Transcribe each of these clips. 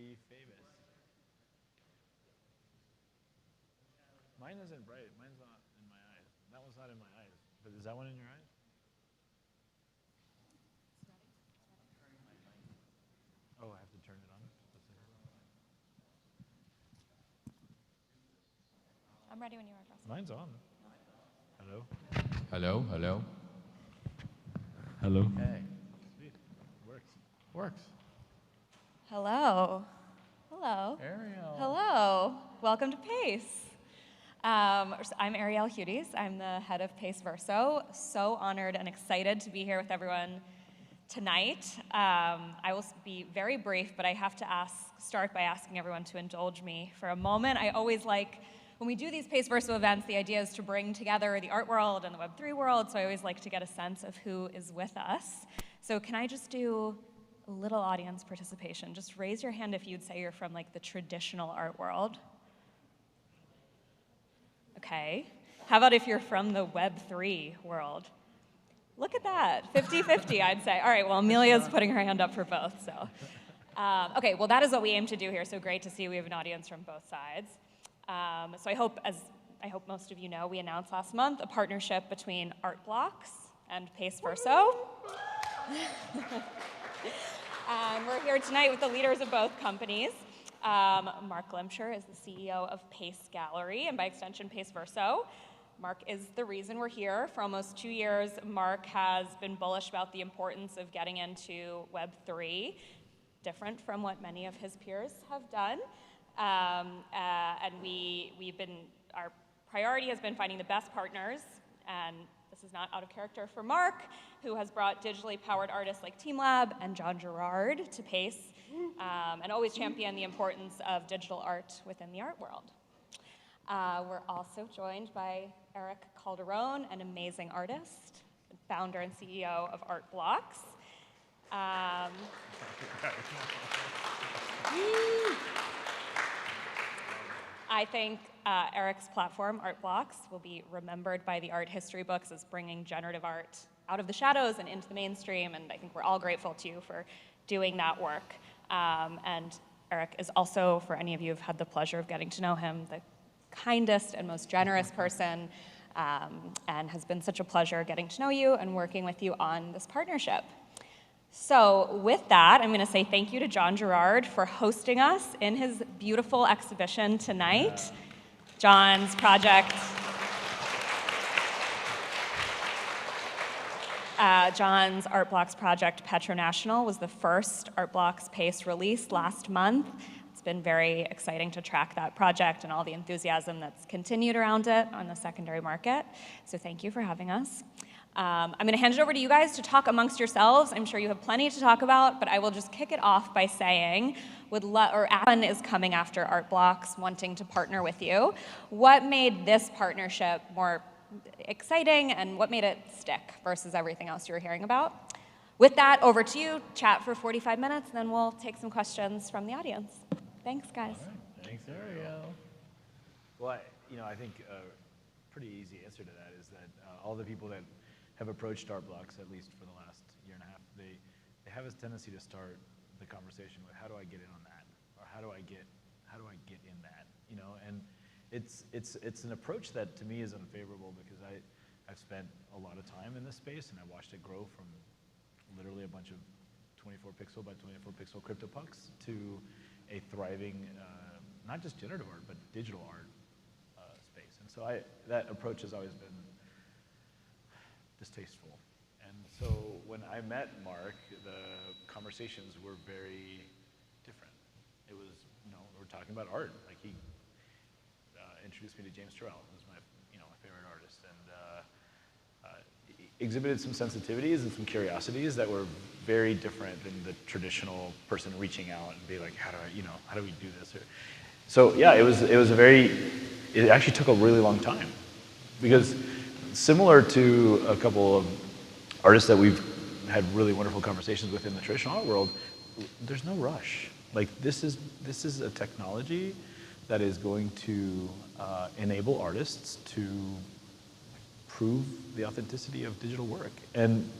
be famous. Mine isn't bright. Mine's not in my eyes. That one's not in my eyes. But is that one in your eyes? Oh, I have to turn it on? I'm ready when you are, Russell. Mine's on. Hello? Hello, hello. Hello. Hey. Sweet. Works. Hello. Hello. Ariel. Hello. Welcome to PACE. I'm Ariel Hudes. I'm the head of PACE Verso. So honored and excited to be here with everyone tonight. I will be very brief, but I have to start by asking everyone to indulge me for a moment. I always like, when we do these PACE Verso events, the idea is to bring together the art world and the Web3 world, so I always like to get a sense of who is with us. So can I just do a little audience participation? Just raise your hand if you'd say you're from like the traditional art world. Okay. How about if you're from the Web3 world? Look at that, 50-50, I'd say. All right, well, Amelia's putting her hand up for both, so. Okay, well, that is what we aim to do here, so great to see we have an audience from both sides. So I hope most of you know, we announced last month a partnership between Art Blocks and PACE Verso. And we're here tonight with the leaders of both companies. Marc Glimcher is the CEO of PACE Gallery, and by extension, PACE Verso. Marc is the reason we're here. For almost 2 years, Marc has been bullish about the importance of getting into Web3, different from what many of his peers have done. And our priority has been finding the best partners, and this is not out of character for Marc, who has brought digitally powered artists like TeamLab and John Gerrard to PACE, and always championed the importance of digital art within the art world. We're also joined by Erick Calderon, an amazing artist, founder and CEO of Art Blocks. I think Erick's platform, Art Blocks, will be remembered by the art history books as bringing generative art out of the shadows and into the mainstream, and I think we're all grateful to you for doing that work. And Erick is also, for any of you who've had the pleasure of getting to know him, the kindest and most generous person, and has been such a pleasure getting to know you and working with you on this partnership. So with that, I'm going to say thank you to John Gerrard for hosting us in his beautiful exhibition tonight. John's project, John's Art Blocks project, Petro National, was the first Art Blocks PACE release last month. It's been very exciting to track that project and all the enthusiasm that's continued around it on the secondary market. So thank you for having us. I'm going to hand it over to you guys to talk amongst yourselves. I'm sure you have plenty to talk about, but I will just kick it off by saying, Alan is coming after Art Blocks, wanting to partner with you. What made this partnership more exciting, and what made it stick versus everything else you were hearing about? With that, over to you. Chat for 45 minutes, and then we'll take some questions from the audience. Thanks, guys. All right. Thanks, Ariel. Well, I think a pretty easy answer to that is that all the people that have approached Art Blocks, at least for the last year and a half, they have a tendency to start the conversation with, how do I get in on that, or how do I get in that, And it's an approach that to me is unfavorable, because I've spent a lot of time in this space, and I watched it grow from literally a bunch of 24 pixel by 24 pixel CryptoPunks to a thriving, not just generative art, but digital art space. And so that approach has always been distasteful. And so when I met Marc, the conversations were very different. It was, we're talking about art. Like, he introduced me to James Turrell, who's my favorite artist, and exhibited some sensitivities and some curiosities that were very different than the traditional person reaching out and be like, how do we do this? So yeah, it actually took a really long time, because similar to a couple of artists that we've had really wonderful conversations with in the traditional art world, there's no rush. Like, this is a technology that is going to enable artists to prove the authenticity of digital work. And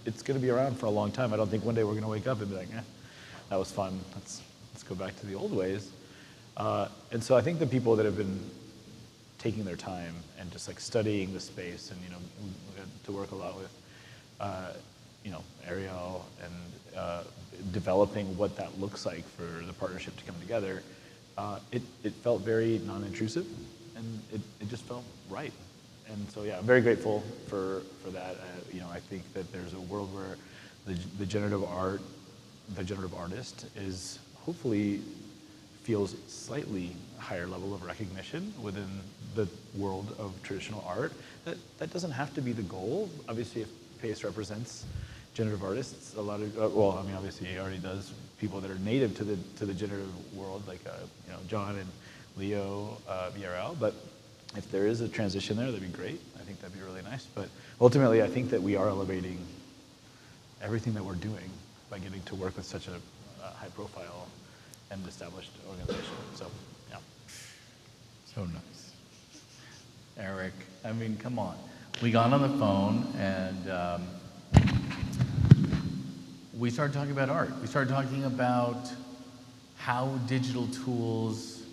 it's going to be around for a long time. I don't think one day we're going to wake up and be like, that was fun. Let's let's go back to the old ways. And so I think the people that have been taking their time and just like studying the space, and we got to work a lot with Ariel and developing what that looks like for the partnership to come together. It felt very non-intrusive, and it just felt right. And so yeah, I'm very grateful for that. I think that there's a world where the generative artist is hopefully feels slightly higher level of recognition within the world of traditional art. That doesn't have to be the goal. Obviously, if PACE represents generative artists, a lot of obviously he already does people that are native to the generative world, like John and Leo VRL. But if there is a transition there, that'd be great. I think that'd be really nice. But ultimately, I think that we are elevating everything that we're doing by getting to work with such a high-profile and established organization. So, yeah. So nice. Erick, I mean, come on. We got on the phone and we started talking about art. We started talking about how digital tools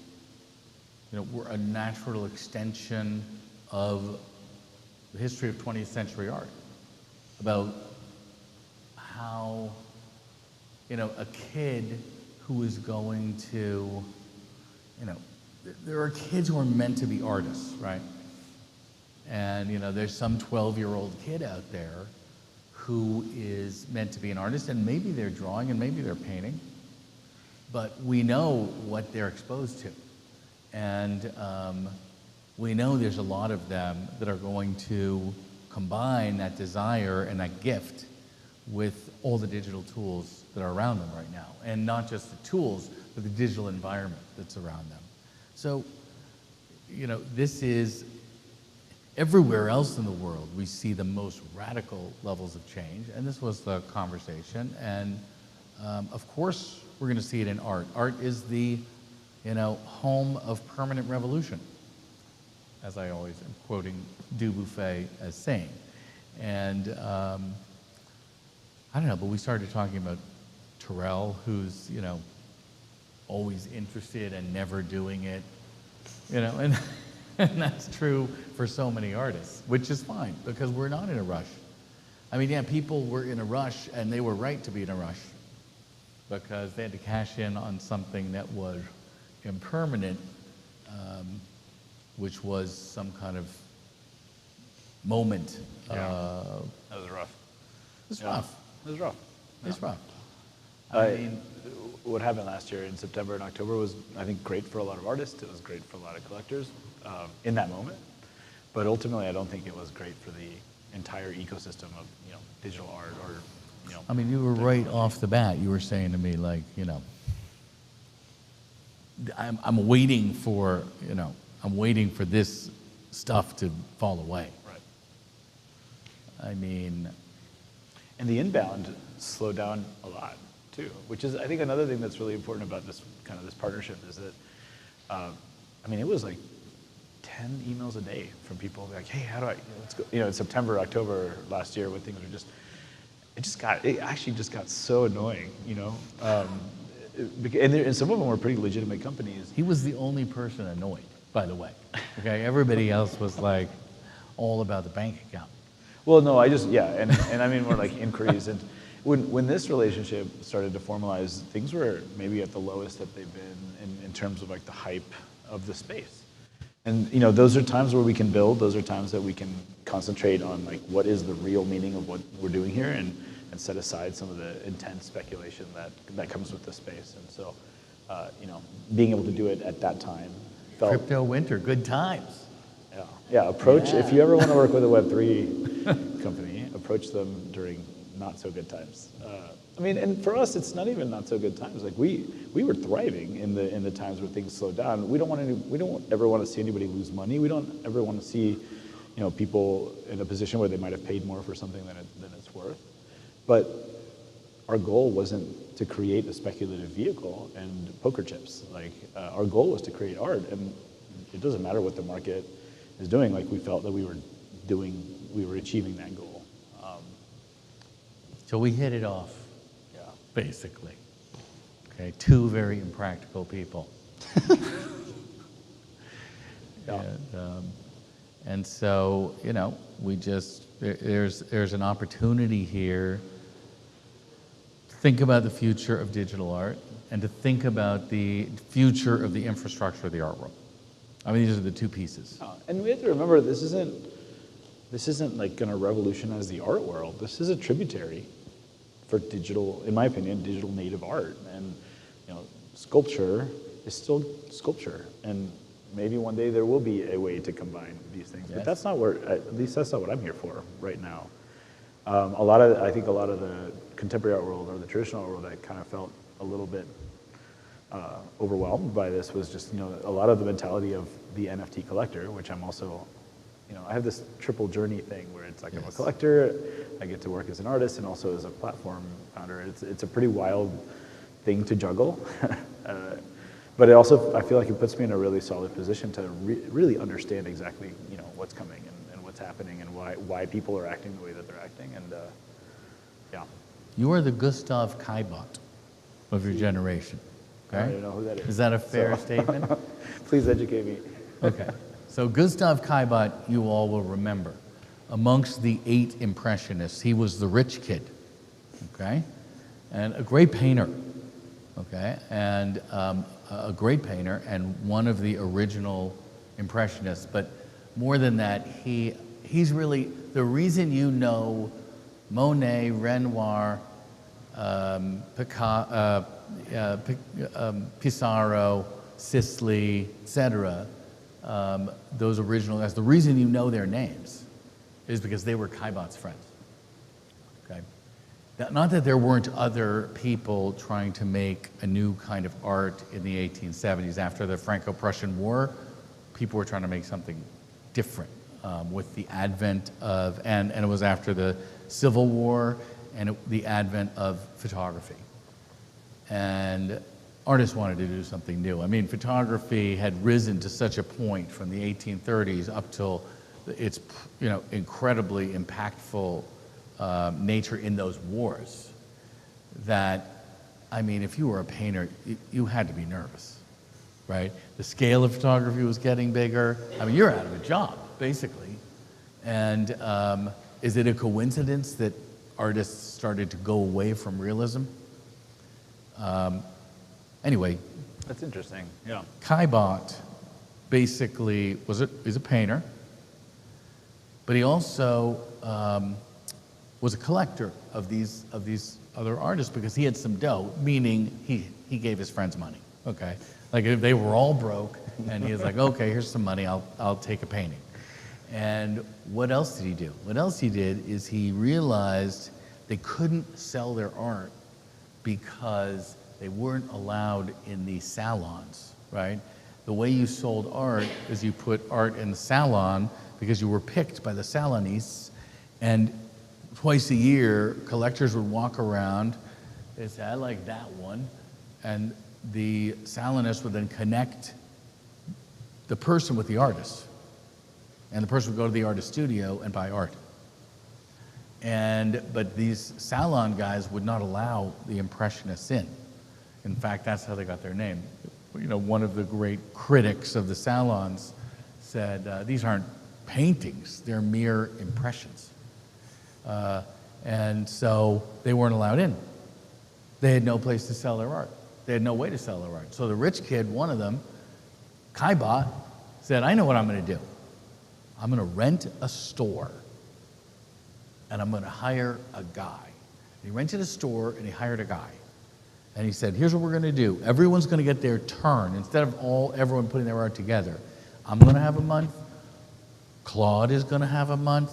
were a natural extension of the history of 20th century art. About how, a kid who is going to, there are kids who are meant to be artists, right? And, there's some 12-year-old kid out there who is meant to be an artist, and maybe they're drawing and maybe they're painting, but we know what they're exposed to. And we know there's a lot of them that are going to combine that desire and that gift with all the digital tools that are around them right now. And not just the tools, but the digital environment that's around them. So, this is, everywhere else in the world, we see the most radical levels of change. And this was the conversation. And of course, we're going to see it in art. Art is the home of permanent revolution, as I always am quoting Dubuffet as saying. And I don't know, but we started talking about Terrell, who's, always interested and never doing it, and that's true for so many artists, which is fine, because we're not in a rush. I mean, yeah, people were in a rush, and they were right to be in a rush, because they had to cash in on something that was impermanent, which was some kind of moment. Yeah. That was rough. It's rough. It was rough. It's rough. I mean, what happened last year in September and October was, I think, great for a lot of artists. It was great for a lot of collectors in that moment. But ultimately, I don't think it was great for the entire ecosystem of digital art or I mean, you were right off the bat. You were saying to me, like, I'm waiting for I'm waiting for this stuff to fall away. Right. I mean, and the inbound slowed down a lot too, which is, I think, another thing that's really important about this partnership is that, I mean, it was like 10 emails a day from people like, hey, how do I, let's go, in September, October last year when things were just, it actually just got so annoying, and some of them were pretty legitimate companies. He was the only person annoyed, by the way. Okay, everybody else was like all about the bank account. Well, no, and I mean more like inquiries. And when this relationship started to formalize, things were maybe at the lowest that they've been in terms of like the hype of the space. And those are times where we can build. Those are times that we can concentrate on like what is the real meaning of what we're doing here, and set aside some of the intense speculation that comes with the space. And so, being able to do it at that time felt crypto winter, good times. Yeah. If you ever want to work with a Web3 company, approach them during not so good times. I mean, and for us, it's not even not so good times. Like we were thriving in the times where things slowed down. We don't ever want to see anybody lose money. We don't ever want to see, people in a position where they might have paid more for something than it's worth. But our goal wasn't to create a speculative vehicle and poker chips. Like our goal was to create art, and it doesn't matter what the market is doing. Like we felt that we were achieving that goal. So we hit it off, basically. Okay, two very impractical people. Yeah. And so, you know, there's an opportunity here to think about the future of digital art and to think about the future of the infrastructure of the art world. I mean, these are the two pieces. And we have to remember, this isn't like going to revolutionize the art world. This is a tributary for digital, in my opinion, digital native art. And, you know, sculpture is still sculpture. And maybe one day there will be a way to combine these things. Yes. But that's not where, at least that's not what I'm here for right now. I think a lot of the contemporary art world or the traditional art world, I kind of felt a little bit overwhelmed by this, was just, you know, a lot of the mentality of the NFT collector, which I'm also, you know, I have this triple journey thing where it's like, I'm a collector, I get to work as an artist and also as a platform founder. It's a pretty wild thing to juggle. But it also, I feel like it puts me in a really solid position to really understand exactly, you know, what's coming and what's happening and why people are acting the way that they're acting. And yeah. You are the Gustav Caillebotte of your generation. Okay? I don't know who that is. Is that a fair statement? Please educate me. Okay. So Gustav Caillebotte, you all will remember. Amongst the 8 Impressionists, he was the rich kid, okay? And a great painter, okay? And a great painter and one of the original Impressionists. But more than that, he's really, the reason you know Monet, Renoir, Pissarro, Sisley, etc., those original guys, the reason you know their names is because they were Caillebotte's friends. Okay? Not that there weren't other people trying to make a new kind of art in the 1870s. After the Franco-Prussian War, people were trying to make something different with the advent of, and it was after the Civil War and the advent of photography. And artists wanted to do something new. I mean, photography had risen to such a point from the 1830s up till its, you know, incredibly impactful nature in those wars that, I mean, if you were a painter, you had to be nervous, right? The scale of photography was getting bigger. I mean, you're out of a job, basically. And is it a coincidence that artists started to go away from realism? Anyway, That's interesting. Yeah. Caillebotte basically is a painter, but he also was a collector of these other artists because he had some dough, meaning he gave his friends money. Okay, like if they were all broke, and he was like, okay, here's some money, I'll take a painting. And what else did he do? What else he did is he realized they couldn't sell their art because they weren't allowed in the salons, right? The way you sold art is you put art in the salon because you were picked by the salonists, and twice a year, collectors would walk around, they'd say, I like that one, and the salonist would then connect the person with the artist, and the person would go to the artist studio and buy art. But these salon guys would not allow the Impressionists in. In fact, that's how they got their name. You know, one of the great critics of the salons said, these aren't paintings, they're mere impressions. And so they weren't allowed in. They had no place to sell their art. They had no way to sell their art. So the rich kid, one of them, Caillebotte, said, I know what I'm going to do. I'm going to rent a store, and I'm going to hire a guy. He rented a store, and he hired a guy. And he said, here's what we're going to do. Everyone's going to get their turn. Instead of everyone putting their art together, I'm going to have a month. Claude is going to have a month.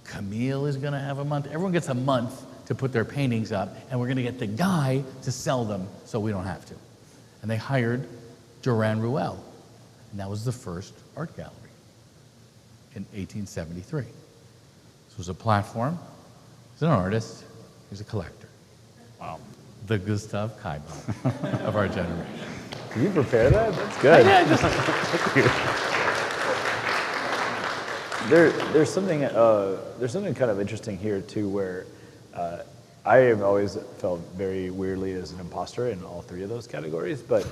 Camille is going to have a month. Everyone gets a month to put their paintings up, and we're going to get the guy to sell them so we don't have to. And they hired Duran Ruel. And that was the first art gallery in 1873. This was a platform. He's an artist. He's a collector. Wow. The Gustav Caillebotte of our generation. Did you prepare that? That's good. Yeah, There's something kind of interesting here too, where I have always felt very weirdly as an imposter in all three of those categories, but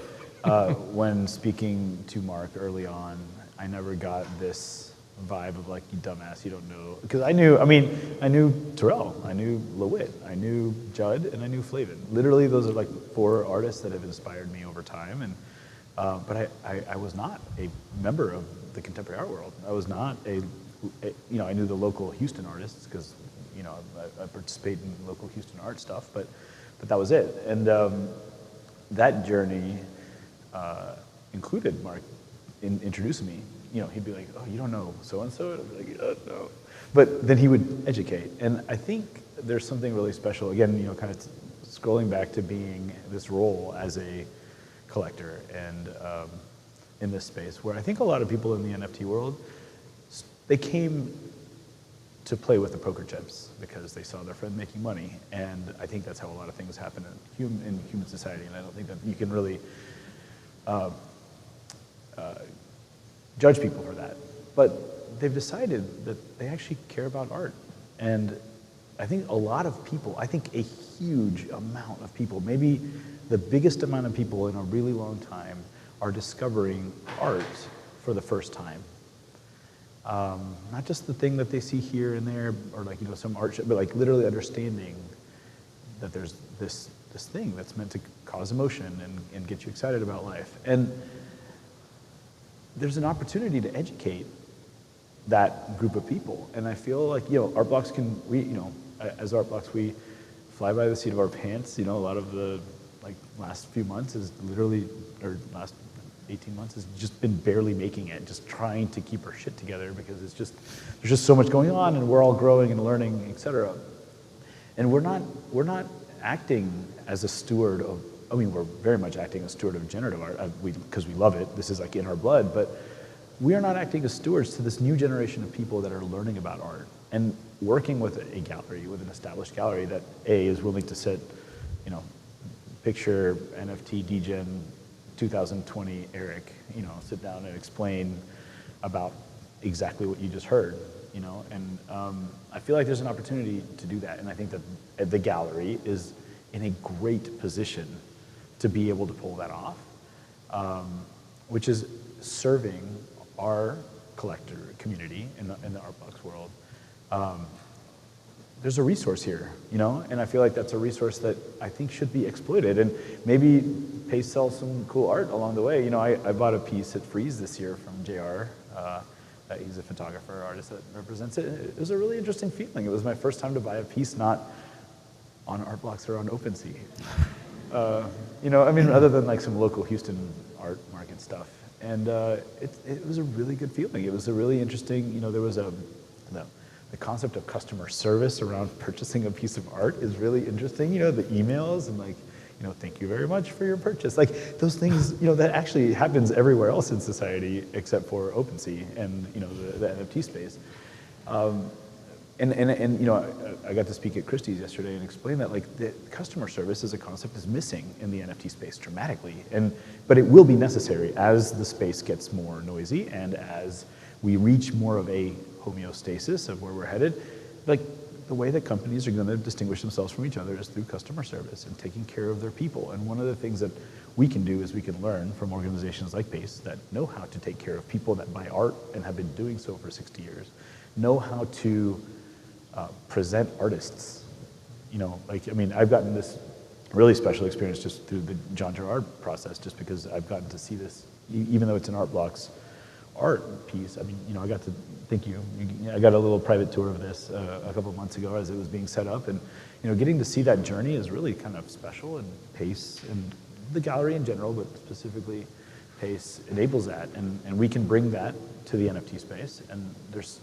when speaking to Marc early on, I never got this vibe of like, you dumbass, you don't know. Because I knew Terrell, I knew LeWitt, I knew Judd, and I knew Flavin. Literally, those are like 4 artists that have inspired me over time. And but I was not a member of the contemporary art world. I was not I knew the local Houston artists because, I participate in local Houston art stuff, but that was it. And that journey included Marc introducing me. He'd be like, oh, you don't know so-and-so? And I'd be like, no. But then he would educate. And I think there's something really special, again, kind of scrolling back to being this role as a collector and in this space, where I think a lot of people in the NFT world, they came to play with the poker chips because they saw their friend making money. And I think that's how a lot of things happen in human society. And I don't think that you can really judge people for that. But they've decided that they actually care about art. And I think a lot of people, I think a huge amount of people, maybe the biggest amount of people in a really long time, are discovering art for the first time. Not just the thing that they see here and there, or like, some art show, but like literally understanding that there's this thing that's meant to cause emotion and get you excited about life. And there's an opportunity to educate that group of people. And I feel like, Art Blocks as Art Blocks, we fly by the seat of our pants. A lot of the last few months is literally, or last 18 months has just been barely making it, just trying to keep our shit together because there's just so much going on and we're all growing and learning, et cetera. And we're not acting as a steward of, we're very much acting as steward of generative art because we love it. This is like in our blood, but we are not acting as stewards to this new generation of people that are learning about art and working with a gallery, with an established gallery that is willing to sit, picture NFT DGen 2020 Erick, sit down and explain about exactly what you just heard, and I feel like there's an opportunity to do that, and I think that the gallery is in a great position to be able to pull that off, which is serving our collector community in the Art Blocks world. There's a resource here, and I feel like that's a resource that I think should be exploited, and maybe sell some cool art along the way. I bought a piece at Freeze this year from JR. He's a photographer, artist that represents it. It was a really interesting feeling. It was my first time to buy a piece not on Art Blocks or on OpenSea. Other than like some local Houston art market stuff. And it was a really good feeling. It was a really interesting, there was the concept of customer service around purchasing a piece of art is really interesting. The emails and like, thank you very much for your purchase. Like those things, that actually happens everywhere else in society except for OpenSea and, the NFT space. I got to speak at Christie's yesterday and explain that like the customer service as a concept is missing in the NFT space dramatically. But it will be necessary as the space gets more noisy and as we reach more of a homeostasis of where we're headed. Like the way that companies are going to distinguish themselves from each other is through customer service and taking care of their people. And one of the things that we can do is we can learn from organizations like Pace that know how to take care of people that buy art and have been doing so for 60 years, know how to present artists. I've gotten this really special experience just through the John Gerrard process, just because I've gotten to see this, even though it's an Art Blocks art piece. I got to, thank you. I got a little private tour of this a couple of months ago as it was being set up, and getting to see that journey is really kind of special, and Pace and the gallery in general, but specifically Pace enables that, and we can bring that to the NFT space, and there's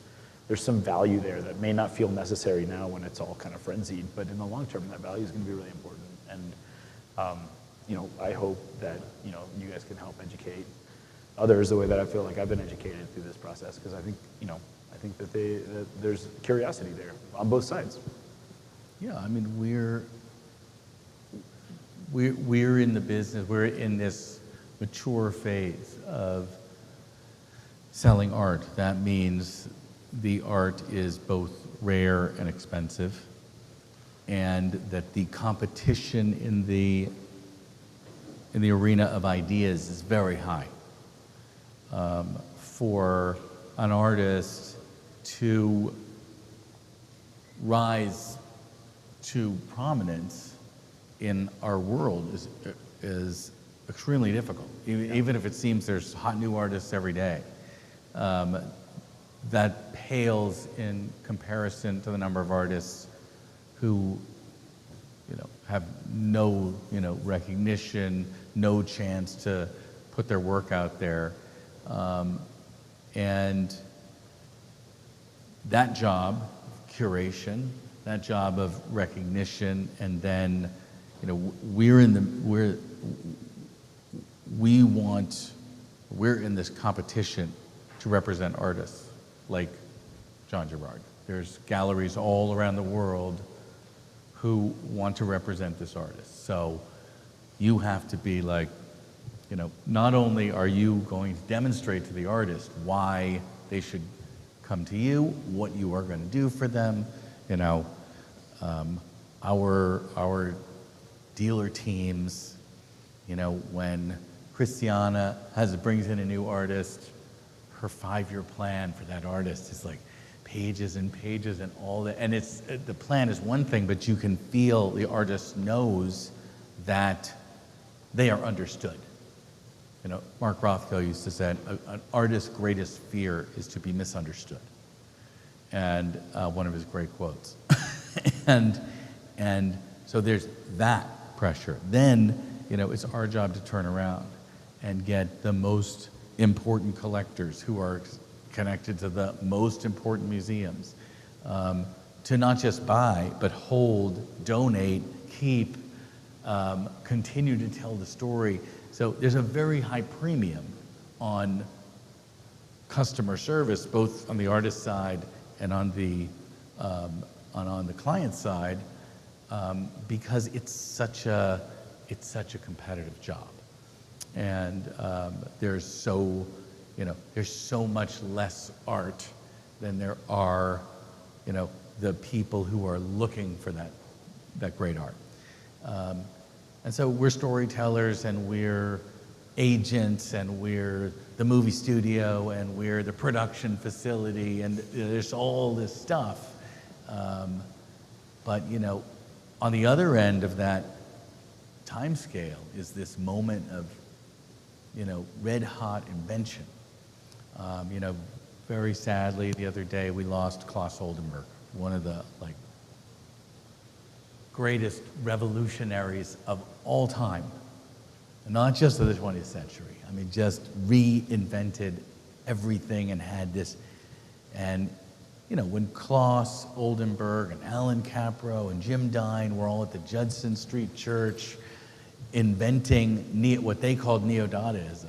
some value there that may not feel necessary now when it's all kind of frenzied, but in the long term, that value is going to be really important, and I hope that you guys can help educate others the way that I feel like I've been educated through this process, because I think that there's curiosity there on both sides. Yeah, we're in the business. We're in this mature phase of selling art. That means the art is both rare and expensive, and that the competition in the arena of ideas is very high. For an artist to rise to prominence in our world is extremely difficult. Even if it seems there's hot new artists every day, that pales in comparison to the number of artists who, have no, recognition, no chance to put their work out there. And that job, curation, that job of recognition, and then, we're in this competition to represent artists like John Gerrard. There's galleries all around the world who want to represent this artist. So you have to be like, not only are you going to demonstrate to the artist why they should come to you, what you are going to do for them, our dealer teams, when Christiana brings in a new artist, her 5-year plan for that artist is like pages and pages and all that. And the plan is one thing, but you can feel the artist knows that they are understood. Mark Rothko used to say, an artist's greatest fear is to be misunderstood. And one of his great quotes. and so there's that pressure. Then, it's our job to turn around and get the most important collectors who are connected to the most important museums to not just buy, but hold, donate, keep, continue to tell the story. So there's a very high premium on customer service, both on the artist side and on the client side, because it's such a competitive job, and there's so much less art than there are, the people who are looking for that great art. And so we're storytellers, and we're agents, and we're the movie studio, and we're the production facility, and there's all this stuff. But on the other end of that time scale is this moment of, red hot invention. Very sadly, the other day we lost Klaus Oldenburg, one of the greatest revolutionaries of all time, not just of the 20th century. I mean, just reinvented everything and had this. And when Klaus Oldenburg and Alan Capro and Jim Dine were all at the Judson Street Church inventing what they called neo-Dadaism,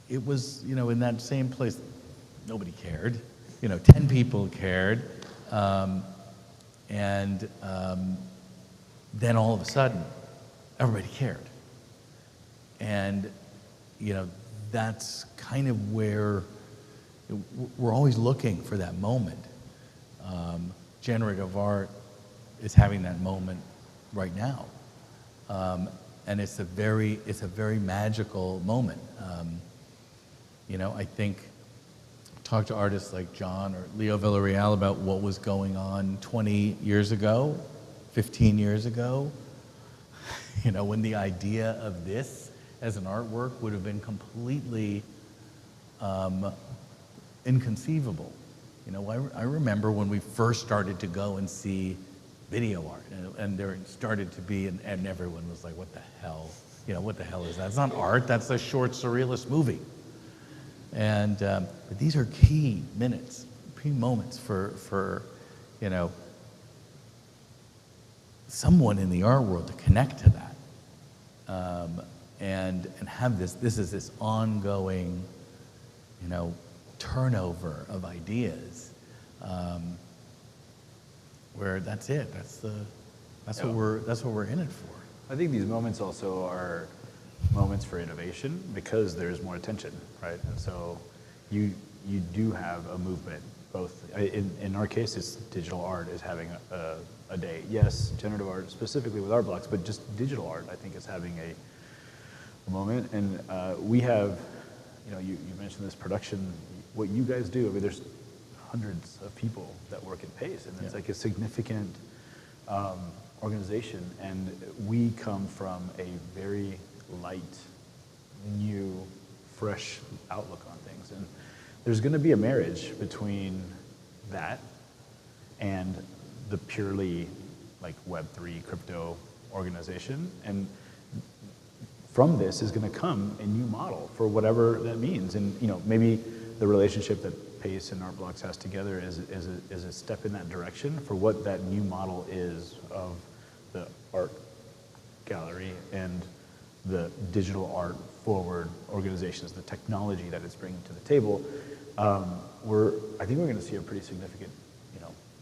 it was, in that same place, nobody cared. 10 people cared. And then all of a sudden, everybody cared. And, that's kind of where we're always looking for that moment. Generative art is having that moment right now. And it's a very magical moment. I think talk to artists like John or Leo Villarreal about what was going on 20 years ago, 15 years ago, when the idea of this as an artwork would have been completely inconceivable. I remember when we first started to go and see video art, and there started to be, and everyone was like, what the hell? What the hell is that? It's not art, that's a short surrealist movie. And but these are key moments for someone in the art world to connect to that, and have this ongoing, turnover of ideas, where that's it. That's what we're in it for. I think these moments also are moments for innovation because there's more attention, right? And so you you do have a movement, both, in our case, it's digital art is having a day. Yes, generative art specifically with art blocks, but just digital art, I think, is having a moment. And we have, you mentioned this production, what you guys do, I mean, there's hundreds of people that work at PACE, and it's like a significant organization, and we come from a very light, new, fresh outlook on things. And there's going to be a marriage between that and the purely like Web3 crypto organization. And from this is going to come a new model for whatever that means. And maybe the relationship that PACE and Art Blocks has together is a step in that direction for what that new model is of the art gallery and the digital art forward organizations, the technology that it's bringing to the table. I think we're going to see a pretty significant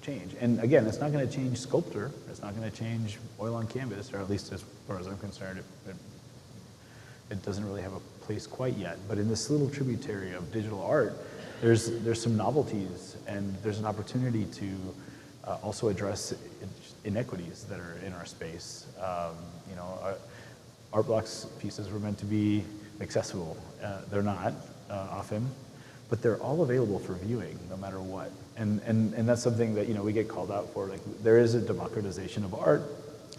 change. And again, it's not going to change sculpture. It's not going to change oil on canvas, or at least as far as I'm concerned, it doesn't really have a place quite yet. But in this little tributary of digital art, there's some novelties, and there's an opportunity to also address inequities that are in our space. Art Blocks pieces were meant to be accessible. They're not often, but they're all available for viewing no matter what. And that's something that we get called out for. Like, there is a democratization of art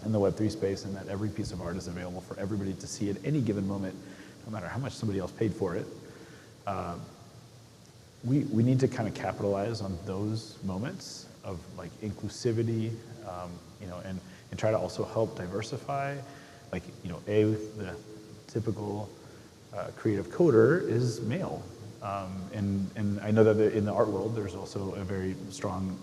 in the Web3 space, and that every piece of art is available for everybody to see at any given moment, no matter how much somebody else paid for it. We need to kind of capitalize on those moments of like inclusivity, and try to also help diversify. Like, the typical creative coder is male. And I know that in the art world, there's also a very strong,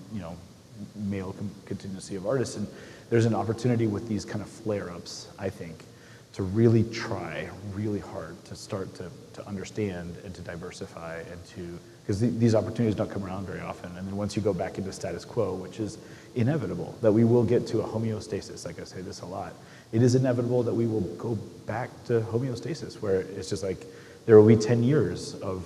male contingency of artists. And there's an opportunity with these kind of flare-ups, I think, to really try really hard to start to understand and to diversify and to, because these opportunities don't come around very often. And then once you go back into status quo, which is inevitable, that we will get to a homeostasis, like I say this a lot, it is inevitable that we will go back to homeostasis, where it's just like, there will be 10 years of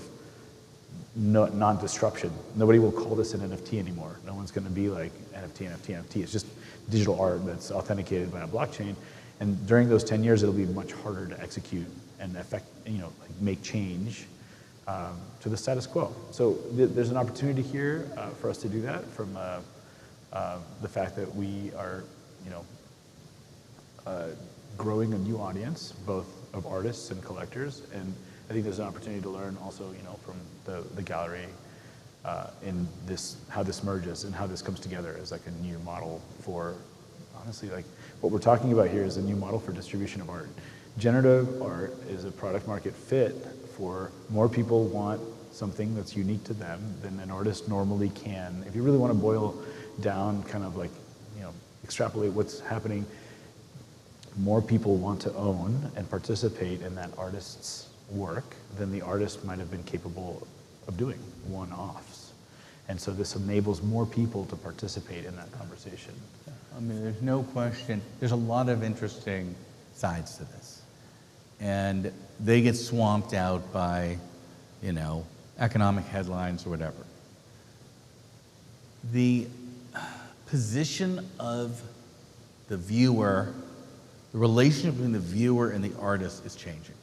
non-disruption. Nobody will call this an NFT anymore. No one's going to be like NFT. It's just digital art that's authenticated by a blockchain. And during those 10 years, it'll be much harder to execute and make change to the status quo. So there's an opportunity here for us to do that from the fact that we are, growing a new audience, both of artists and collectors. And I think there's an opportunity to learn also, from the gallery in this, how this merges and how this comes together as like a new model for, honestly, like what we're talking about here is a new model for distribution of art. Generative art is a product market fit for more people want something that's unique to them than an artist normally can. If you really want to boil down, kind of like, extrapolate what's happening, more people want to own and participate in that artist's work than the artist might have been capable of doing, one-offs. And so this enables more people to participate in that conversation. I mean, there's no question. There's a lot of interesting sides to this. And they get swamped out by, economic headlines or whatever. The position of the viewer, the relationship between the viewer and the artist is changing.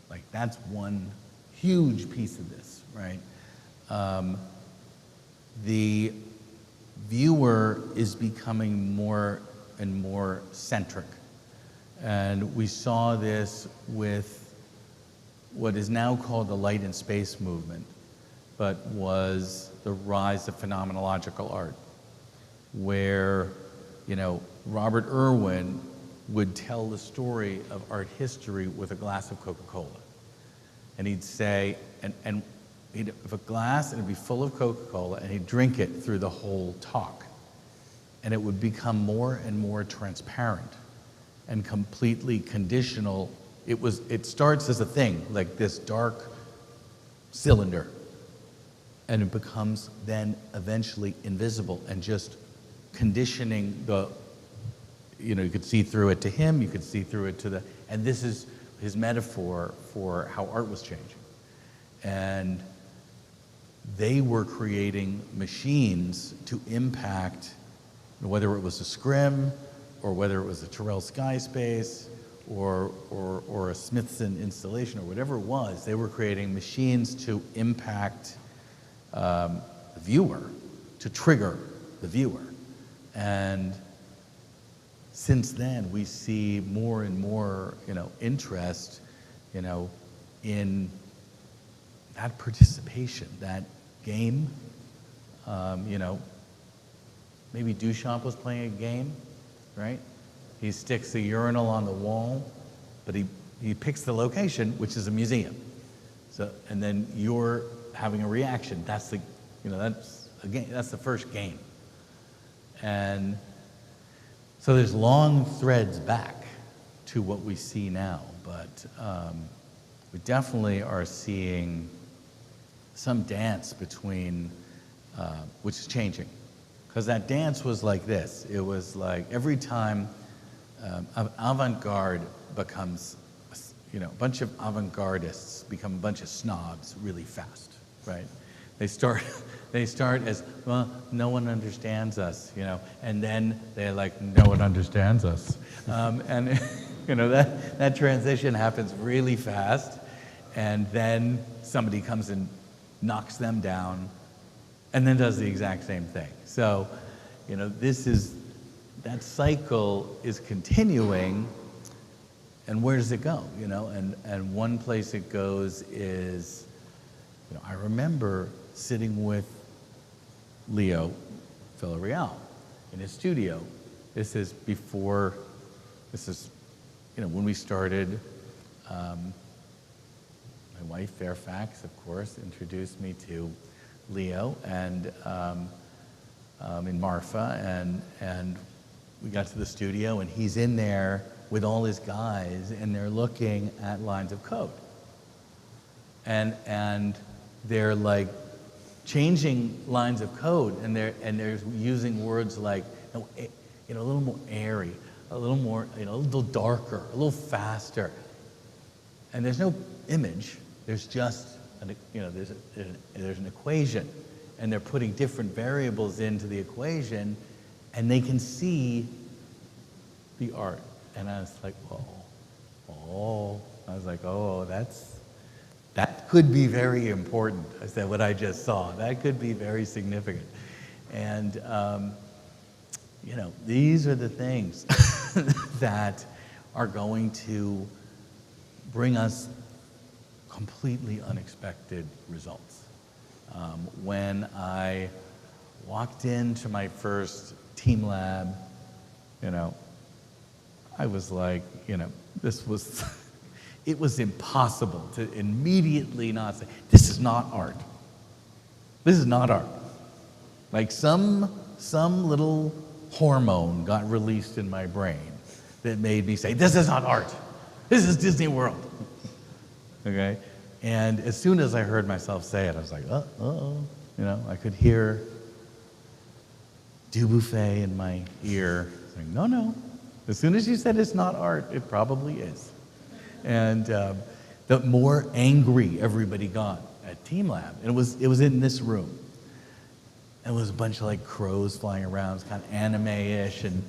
Like, that's one huge piece of this, right? The viewer is becoming more and more centric. And we saw this with what is now called the light and space movement, but was the rise of phenomenological art, where, Robert Irwin would tell the story of art history with a glass of Coca-Cola. And he'd say, and he'd have a glass and it'd be full of Coca-Cola, and he'd drink it through the whole talk. And it would become more and more transparent and completely conditional. It starts as a thing, like this dark cylinder, and it becomes then eventually invisible and just conditioning the, you could see through it to him, you could see through it to and this is his metaphor for how art was changing. And they were creating machines to impact, whether it was a scrim or whether it was a Terrell Sky Space or a Smithson installation or whatever it was, they were creating machines to impact the viewer, to trigger the viewer. And since then, we see more and more, interest, in that participation, that game. Maybe Duchamp was playing a game, right? He sticks a urinal on the wall, but he picks the location, which is a museum. So, and then you're having a reaction. That's the, that's a game. That's the first game. And so there's long threads back to what we see now, but we definitely are seeing some dance between, which is changing. Because that dance was like this. It was like every time avant-garde becomes, a bunch of avant-gardists become a bunch of snobs really fast, right? They start as, well, no one understands us, and then they're like, no one understands us. And that transition happens really fast, and then somebody comes and knocks them down, and then does the exact same thing. So, that cycle is continuing, and where does it go, And one place it goes is, I remember sitting with Leo Villarreal in his studio. This is when we started. My wife, Fairfax, of course, introduced me to Leo and in Marfa, and we got to the studio, and he's in there with all his guys, and they're looking at lines of code. And they're like changing lines of code, and they're using words like, a little more airy, a little more, a little darker, a little faster. And there's no image. There's just there's an equation, and they're putting different variables into the equation, and they can see the art. And I was like, that could be very important. I said, what I just saw, that could be very significant. And, these are the things that are going to bring us completely unexpected results. When I walked into my first team lab, I was like, it was impossible to immediately not say, this is not art. This is not art. Like some little hormone got released in my brain that made me say, this is not art. This is Disney World. Okay? And as soon as I heard myself say it, I was like, I could hear Dubuffet in my ear saying, no. As soon as you said it's not art, it probably is. And the more angry everybody got at Team Lab, and it was in this room. It was a bunch of like crows flying around, it was kind of anime-ish and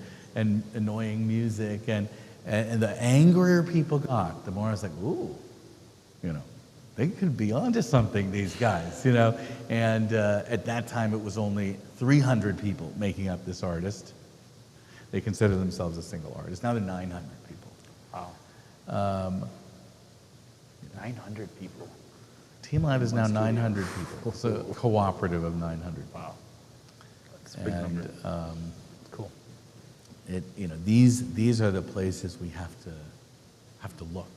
annoying music, and the angrier people got, the more I was like, ooh, they could be onto something, these guys, And at that time, it was only 300 people making up this artist. They consider themselves a single artist. Now they're 900 people. Wow. 900 people. Team Lab is now 900 people. It's a cooperative of 900. Wow. That's a big number. Cool. These are the places we have to look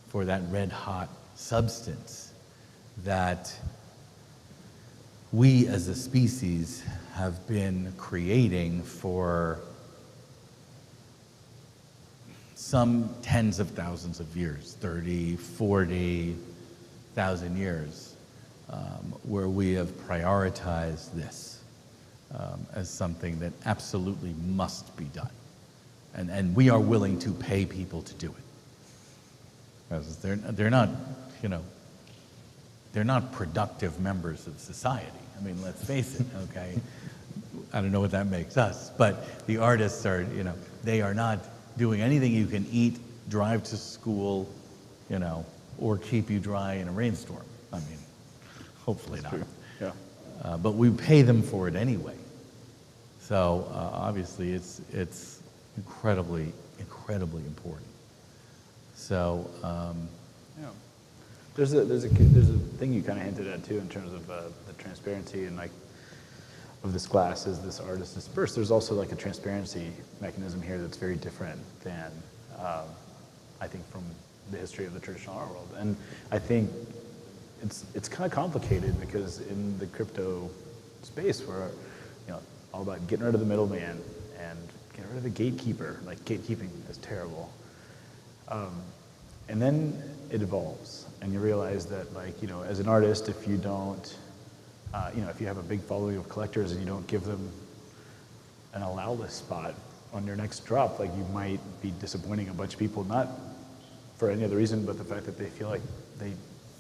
for that red hot substance that we as a species have been creating for some tens of thousands of years, 30, 40,000 years, where we have prioritized this as something that absolutely must be done. And we are willing to pay people to do it. Because they're they're not productive members of society. I mean, let's face it, okay? I don't know what that makes us, but the artists are, you know, they are not doing anything you can eat, drive to school, you know, or keep you dry in a rainstorm. I mean, hopefully not. True. Yeah. But we pay them for it anyway. So obviously it's incredibly important. So Yeah. There's a thing you kind of hinted at too in terms of the transparency and like of this glass as this artist dispersed. There's also like a transparency mechanism here that's very different than I think from the history of the traditional art world. And I think it's kind of complicated because in the crypto space we're all about getting rid of the middleman and getting rid of the gatekeeper. Like gatekeeping is terrible. And then it evolves, and you realize that, like, as an artist, if you don't, if you have a big following of collectors and you don't give them an allow list spot on your next drop, like, you might be disappointing a bunch of people, not for any other reason, but the fact that they feel like they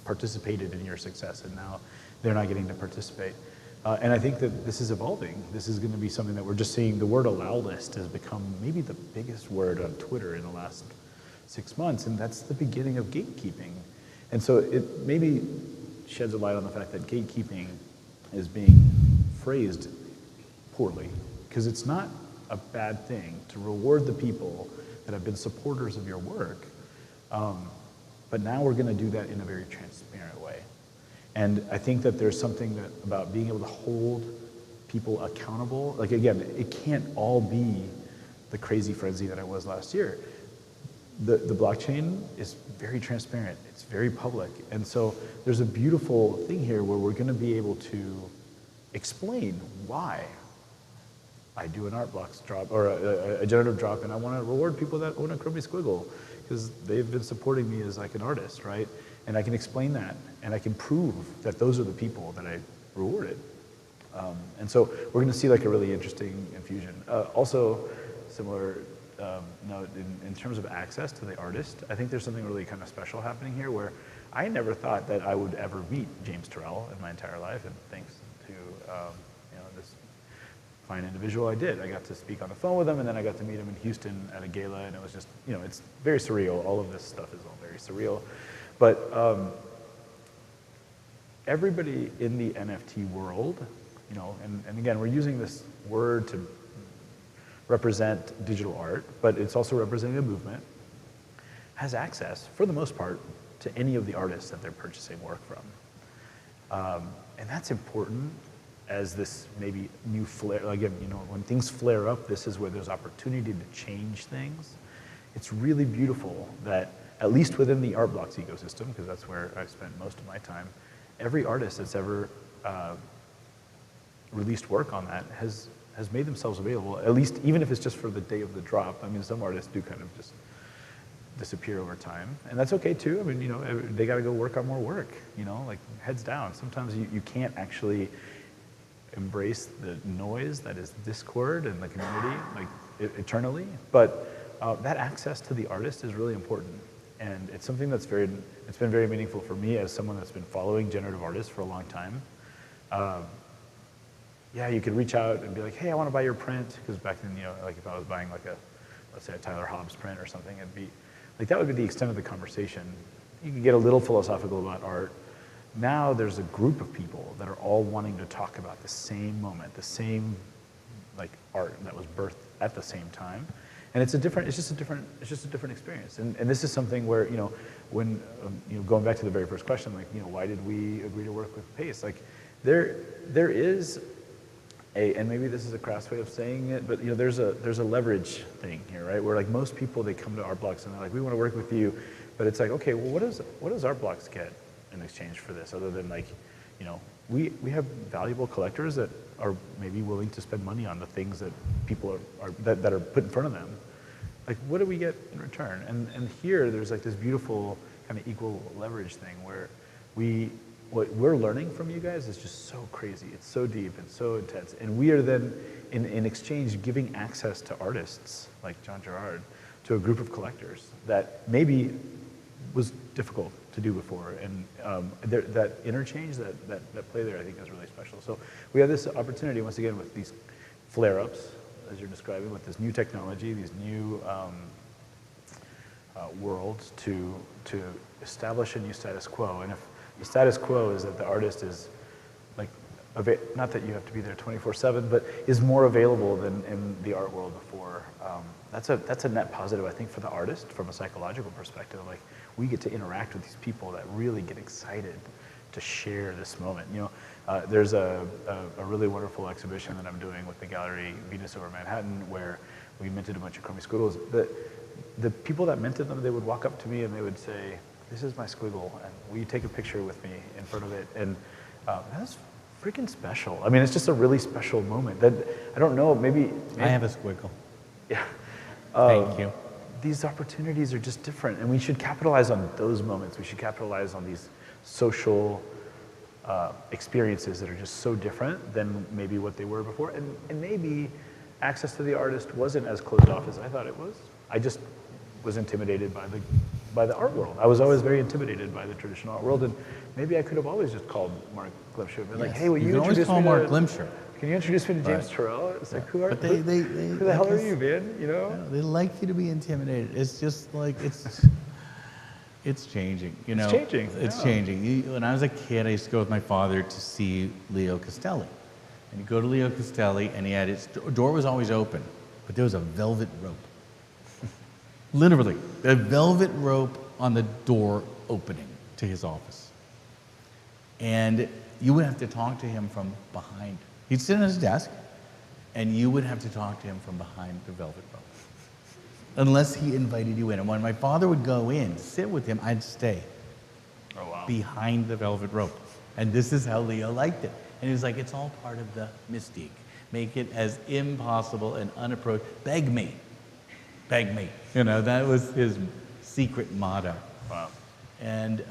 participated in your success, and now they're not getting to participate. And I think that this is evolving. This is going to be something that we're just seeing. The word allow list has become maybe the biggest word on Twitter in the last 6 months, and that's the beginning of gatekeeping. And so it maybe sheds a light on the fact that gatekeeping is being phrased poorly, because it's not a bad thing to reward the people that have been supporters of your work, but now we're going to do that in a very transparent way. And I think that there's something about being able to hold people accountable. Like, again, it can't all be the crazy frenzy that it was last year. The blockchain is very transparent. It's very public. And so there's a beautiful thing here where we're going to be able to explain why I do an art blocks drop or a generative drop, and I want to reward people that own a Chromie Squiggle because they've been supporting me as like an artist, right? And I can explain that, and I can prove that those are the people that I rewarded. And so we're going to see like a really interesting infusion. Also, similar note, in terms of access to the artist, I think there's something really kind of special happening here where I never thought that I would ever meet James Turrell in my entire life, and thanks to this fine individual, I did. I got to speak on the phone with him, and then I got to meet him in Houston at a gala, and it was just, it's very surreal. All of this stuff is all very surreal. But everybody in the NFT world, and again, we're using this word to represent digital art, but it's also representing a movement, has access, for the most part, to any of the artists that they're purchasing work from. And that's important as this maybe new flare, again, when things flare up, this is where there's opportunity to change things. It's really beautiful that, at least within the Art Blocks ecosystem, because that's where I've spent most of my time, every artist that's ever released work on that has made themselves available, at least even if it's just for the day of the drop. I mean, some artists do kind of just disappear over time, and that's okay too. I mean, they got to go work on more work, like heads down. Sometimes you can't actually embrace the noise that is Discord and the community, like eternally, but that access to the artist is really important. And it's something it's been very meaningful for me as someone that's been following generative artists for a long time. Yeah, you could reach out and be like, hey, I want to buy your print, because back then, like if I was buying like let's say a Tyler Hobbs print or something, it'd be, like that would be the extent of the conversation. You can get a little philosophical about art. Now there's a group of people that are all wanting to talk about the same moment, the same like art that was birthed at the same time. And it's just a different experience. And this is something where, when, going back to the very first question, like, why did we agree to work with Pace? Like, there is and maybe this is a crass way of saying it, but, there's a leverage thing here, right? Where like most people, they come to Art Blocks and they're like, we want to work with you. But it's like, okay, well, what does Art Blocks get in exchange for this, other than like, we have valuable collectors that are maybe willing to spend money on the things that people that are put in front of them. Like, what do we get in return? And here, there's like this beautiful kind of equal leverage thing where what we're learning from you guys is just so crazy. It's so deep and so intense. And we are then, in exchange, giving access to artists like John Gerrard to a group of collectors that maybe was difficult to do before. And that interchange, that play there, I think is really special. So we have this opportunity, once again, with these flare-ups, as you're describing, with this new technology, these new worlds to establish a new status quo. And if the status quo is that the artist is like, not that you have to be there 24/7, but is more available than in the art world before. That's a net positive, I think, for the artist from a psychological perspective. Like, we get to interact with these people that really get excited to share this moment. You know, there's a really wonderful exhibition that I'm doing with the Gallery Venus over Manhattan, where we minted a bunch of chromie squiggles. The people that minted them, they would walk up to me and they would say, "This is my squiggle, and will you take a picture with me in front of it?" And that's freaking special. I mean, it's just a really special moment. That I don't know, maybe I have a squiggle. Yeah. Thank you. These opportunities are just different, and we should capitalize on those moments. We should capitalize on these social experiences that are just so different than maybe what they were before. And maybe access to the artist wasn't as closed off as I thought it was. I just was intimidated by the art world. I was always very intimidated by the traditional art world, and maybe I could have always just called Marc Glimcher and been like, "Hey, will you introduce me to Marc Glimcher? Can you introduce me to James Turrell?" It's like, who But who the hell are you, man? You know? They like you to be intimidated. It's just like, it's changing, you know? It's changing, It's yeah. changing. When I was a kid, I used to go with my father to see Leo Castelli. And you go to Leo Castelli, and he had his door was always open, but there was a velvet rope. Literally, a velvet rope on the door opening to his office. And you would have to talk to him from behind. He'd sit at his desk, and you would have to talk to him from behind the velvet rope, unless he invited you in. And when my father would go in, sit with him, I'd stay behind the velvet rope. And this is how Leo liked it. And he was like, it's all part of the mystique. Make it as impossible and unapproached. Beg me. Beg me. You know, that was his secret motto. Wow. And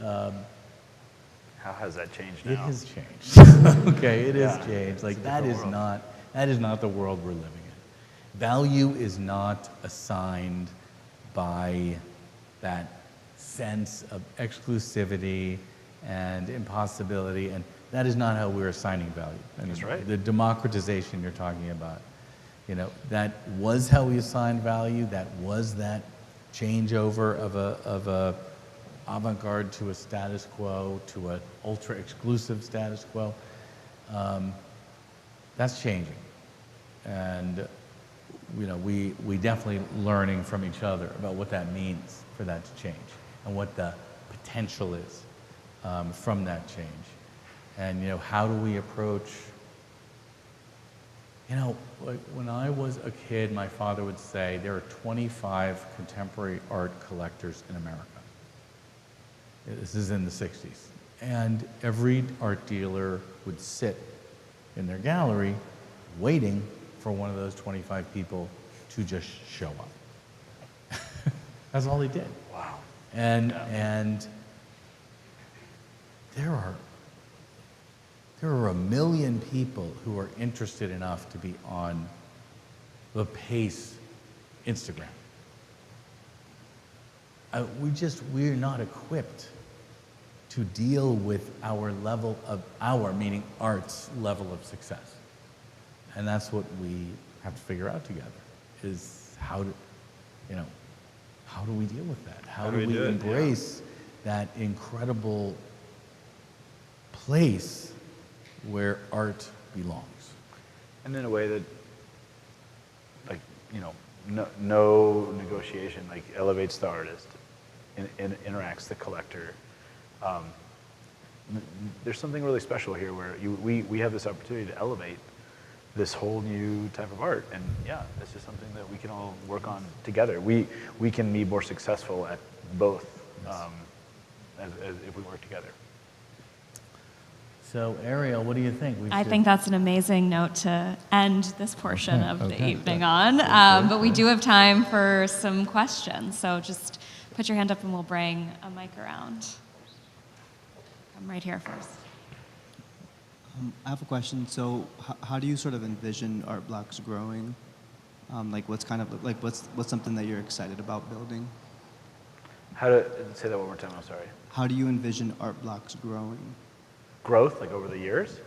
How has that changed now? it has changed. Okay, it has Yeah, changed. it's Like, a that different is not the world we're living in. Value is not assigned by that sense of exclusivity and impossibility, and that is not how we're assigning value. And That's right. The democratization you're talking about, you know, that was how we assigned value. That was that changeover of a avant-garde to a status quo, to an ultra-exclusive status quo. That's changing. And you know, we definitely learning from each other about what that means for that to change and what the potential is from that change. And you know, how do we approach, you know, like when I was a kid, my father would say there are 25 contemporary art collectors in America. This is in the 60s. And every art dealer would sit in their gallery waiting for one of those 25 people to just show up. That's all he did. Wow. And Yeah. and there are a million people who are interested enough to be on the Pace Instagram. We're not equipped to deal with our level of, meaning art's level of success. And that's what we have to figure out together, is how do we deal with that? How do we do it? embrace that incredible place where art belongs? And in a way that, like, you know, no negotiation, like, elevates the artist, interacts the collector. There's something really special here where we have this opportunity to elevate this whole new type of art, and yeah, this is something that we can all work on together. We can be more successful at both as if we work together. So, Ariel, what do you think? I think that's an amazing note to end this portion of the okay, evening good. on. Good, But we do have time for some questions. So just put your hand up and we'll bring a mic around. Come right here first. I have a question. So, how do you sort of envision art blocks growing? Like, what's something that you're excited about building? Say that one more time, I'm sorry. How do you envision art blocks growing? Growth, like over the years?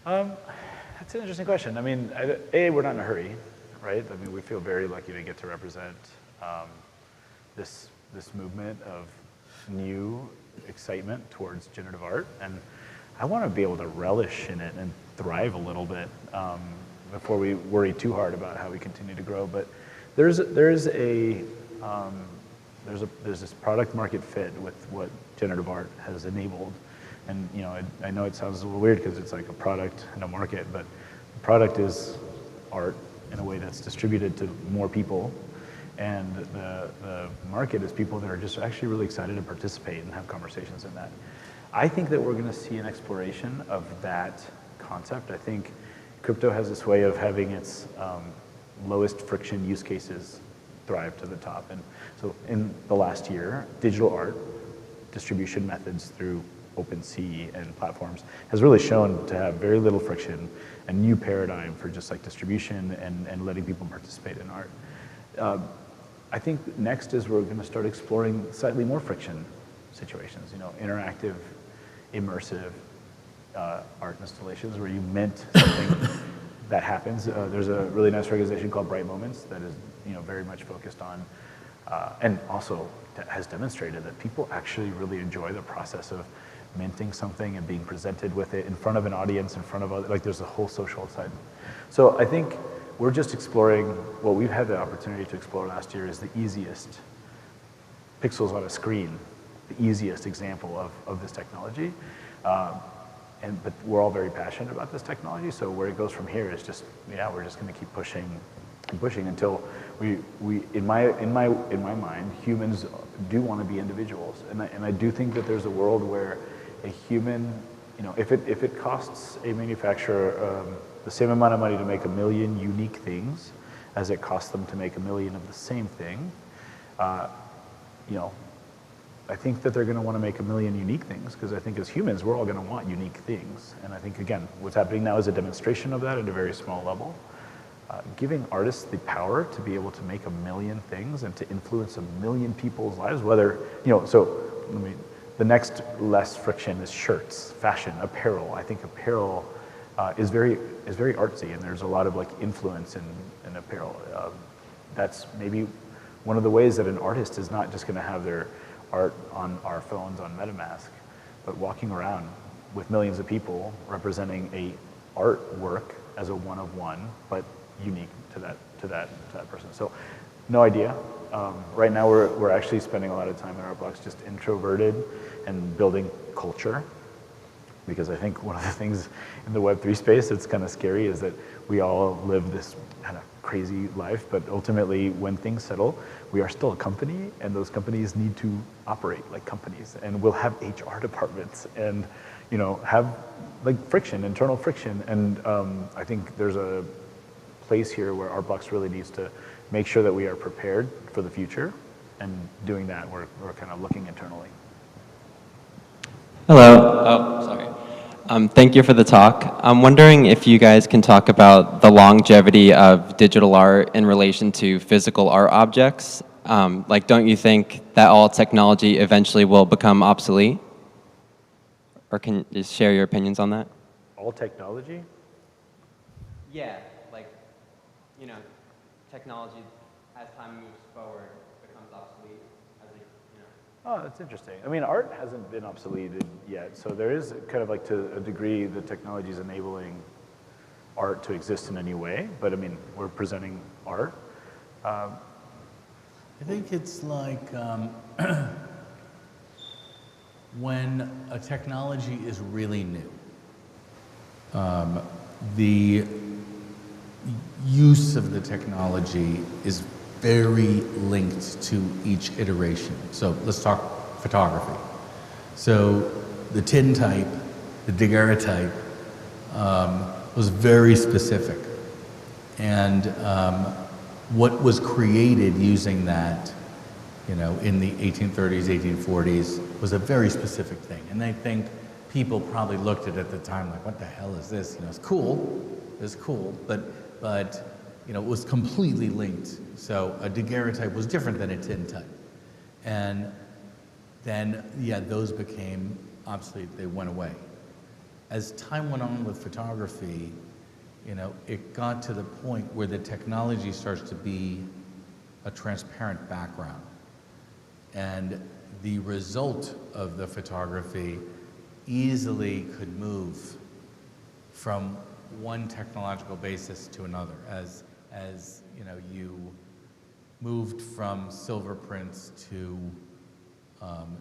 That's an interesting question. I mean, we're not in a hurry, right? I mean, we feel very lucky to get to represent this movement of new excitement towards generative art, and I want to be able to relish in it and thrive a little bit before we worry too hard about how we continue to grow. But there's this product market fit with what generative art has enabled. And I know it sounds a little weird because it's like a product and a market, but the product is art in a way that's distributed to more people. And the market is people that are just actually really excited to participate and have conversations in that. I think that we're going to see an exploration of that concept. I think crypto has this way of having its lowest friction use cases thrive to the top. And so in the last year, digital art distribution methods through OpenSea and platforms has really shown to have very little friction, a new paradigm for just like distribution and letting people participate in art. I think next is we're going to start exploring slightly more friction situations, interactive, immersive art installations where you mint something that happens. There's a really nice organization called Bright Moments that is very much focused on and also has demonstrated that people actually really enjoy the process of minting something and being presented with it in front of an audience, in front of other, like there's a whole social side. So I think we're just exploring what we've had the opportunity to explore last year is the easiest pixels on a screen, the easiest example of this technology. But we're all very passionate about this technology, so where it goes from here is just, we're just going to keep pushing until we in my mind, humans do want to be individuals, and I do think that there's a world where a human, if it costs a manufacturer the same amount of money to make 1 million unique things as it costs them to make 1 million of the same thing, I think that they're going to want to make 1 million unique things, because I think as humans, we're all going to want unique things. And I think, again, what's happening now is a demonstration of that at a very small level. Giving artists the power to be able to make 1 million things and to influence 1 million people's lives, whether, the next less friction is shirts, fashion, apparel. I think apparel is very artsy, and there's a lot of like influence in apparel. That's maybe one of the ways that an artist is not just going to have their art on our phones on MetaMask, but walking around with millions of people representing a artwork as a one of one, but unique to that person. So, no idea. Right now, we're actually spending a lot of time in Art Blocks just introverted and building culture, because I think one of the things in the Web3 space that's kind of scary is that we all live this kind of crazy life, but ultimately, when things settle, we are still a company, and those companies need to operate like companies, and we'll have HR departments, and have like friction, internal friction, and I think there's a place here where Art Blocks really needs to make sure that we are prepared for the future, and doing that, we're kind of looking internally. Hello. Oh, sorry. Thank you for the talk. I'm wondering if you guys can talk about the longevity of digital art in relation to physical art objects. Don't you think that all technology eventually will become obsolete? Or can you just share your opinions on that? All technology? Yeah, technology, as time moves forward, becomes obsolete. Oh, that's interesting. I mean, art hasn't been obsoleted yet, so there is kind of like, to a degree, the technology is enabling art to exist in a new way, but I mean, we're presenting art. I think it's like when a technology is really new, the use of the technology is very linked to each iteration. So let's talk photography. So the tintype, the daguerreotype, was very specific. And what was created using that, in the 1830s, 1840s, was a very specific thing. And I think people probably looked at it at the time like, what the hell is this? It's cool, but it was completely linked. So a daguerreotype was different than a tintype. And then, yeah, those became obsolete, they went away. As time went on with photography, you know, it got to the point where the technology starts to be a transparent background. And the result of the photography easily could move from one technological basis to another. As you know, you moved from silver prints to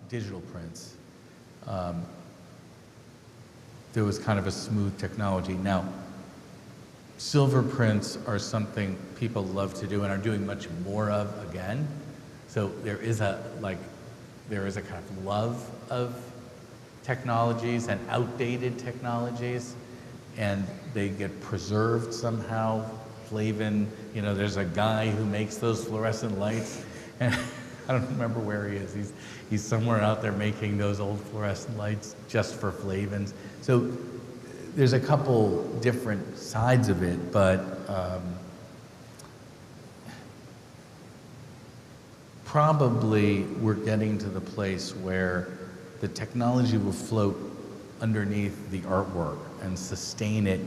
digital prints, there was kind of a smooth technology. Now, silver prints are something people love to do and are doing much more of again. So there is a kind of love of technologies and outdated technologies, and they get preserved somehow. Flavin, you know, there's a guy who makes those fluorescent lights, and I don't remember where he is. He's somewhere out there making those old fluorescent lights just for Flavins. So there's a couple different sides of it, but probably we're getting to the place where the technology will float underneath the artwork and sustain it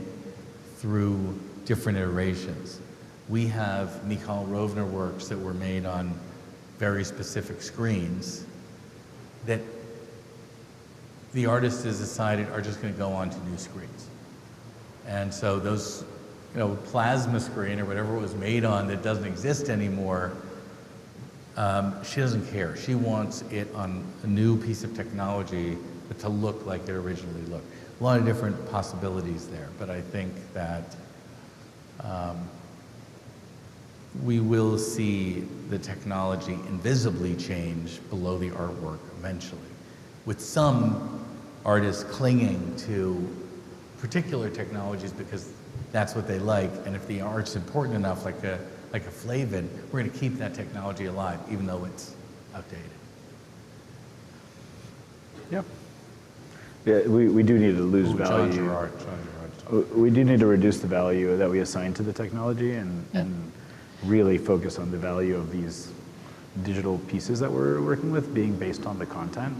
through different iterations. We have Mikhail Rovner works that were made on very specific screens that the artist has decided are just going to go onto new screens. And so those, you know, plasma screen or whatever it was made on that doesn't exist anymore, she doesn't care. She wants it on a new piece of technology to look like it originally looked. A lot of different possibilities there, but I think that we will see the technology invisibly change below the artwork eventually, with some artists clinging to particular technologies because that's what they like, and if the art's important enough, like a Flavin, we're going to keep that technology alive, even though it's outdated. Yep. Yeah, we do need to lose value. John Gerrard. We do need to reduce the value that we assign to the technology and really focus on the value of these digital pieces that we're working with being based on the content.